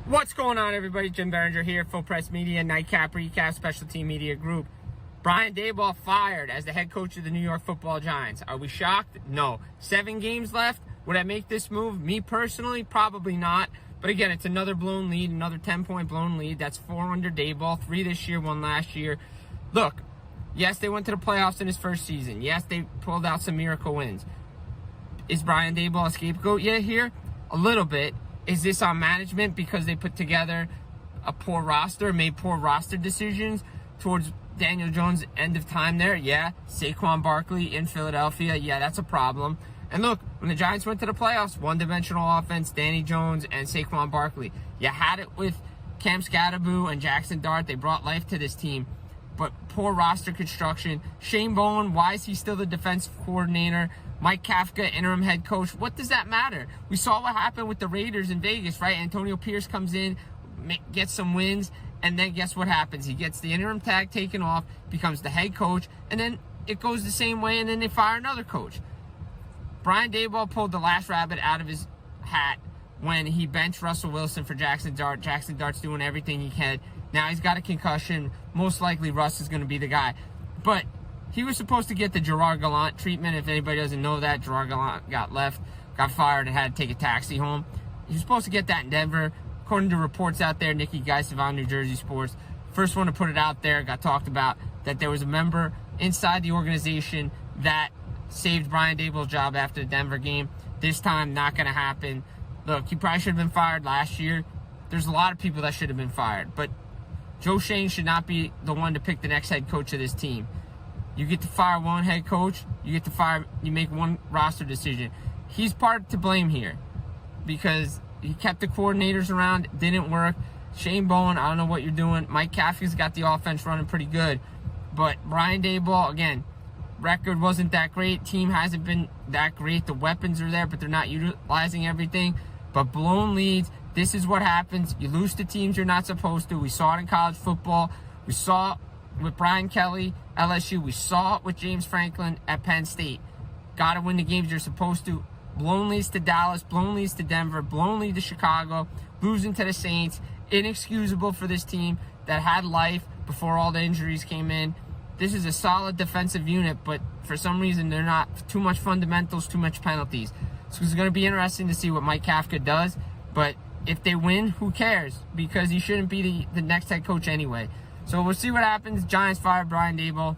What's going on, everybody? Jim Biringer here, Full Press Media, NightCap Recap, Special Team Media Group. Brian Daboll fired as the head coach of the New York Football Giants. Are we shocked? No. 7 games left. Would I make this move? Me personally, probably not. But again, it's another blown lead, another 10-point blown lead. That's 4 under Daboll, 3 this year, 1 last year. Look, yes, they went to the playoffs in his first season. Yes, they pulled out some miracle wins. Is Brian Daboll a scapegoat yet here? A little bit. Is this on management because they put together a poor roster, made poor roster decisions towards Daniel Jones' end of time there? Yeah. Saquon Barkley in Philadelphia? Yeah, that's a problem. And look, when the Giants went to the playoffs, one-dimensional offense, Danny Jones and Saquon Barkley. You had it with Cam Scatterboo and Jackson Dart. They brought life to this team. But poor roster construction. Shane Bowen, why is he still the defensive coordinator? Mike Kafka, interim head coach. What does that matter? We saw what happened with the Raiders in Vegas, right? Antonio Pierce comes in, gets some wins, and then guess what happens? He gets the interim tag taken off, becomes the head coach, and then it goes the same way, and then they fire another coach. Brian Daboll pulled the last rabbit out of his hat when he benched Russell Wilson for Jackson Dart. Jackson Dart's doing everything he can. Now he's got a concussion. Most likely Russ is going to be the guy. But he was supposed to get the Gerard Gallant treatment. If anybody doesn't know that, Gerard Gallant got fired, and had to take a taxi home. He was supposed to get that in Denver. According to reports out there, Nikki Geisel on New Jersey Sports, first one to put it out there, got talked about, that there was a member inside the organization that saved Brian Daboll's job after the Denver game. This time, not going to happen. Look, he probably should have been fired last year. There's a lot of people that should have been fired, but Joe Schoen should not be the one to pick the next head coach of this team. You get to fire one head coach, you make one roster decision. He's part to blame here because he kept the coordinators around, it didn't work. Shane Bowen, I don't know what you're doing. Mike Kafka's got the offense running pretty good. But Brian Daboll, again, record wasn't that great. Team hasn't been that great. The weapons are there, but they're not utilizing everything. But blown leads, this is what happens. You lose to teams you're not supposed to. We saw it in college football. We saw it with Brian Kelly, LSU. We saw it with James Franklin at Penn State. Got to win the games you're supposed to. Blown leads to Dallas, blown leads to Denver, blown lead to Chicago, losing to the Saints. Inexcusable for this team that had life before all the injuries came in. This is a solid defensive unit, but for some reason they're not. Too much fundamentals, too much penalties. So it's going to be interesting to see what Mike Kafka does. But if they win, who cares? Because he shouldn't be the next head coach anyway. So we'll see what happens. Giants fire Brian Daboll.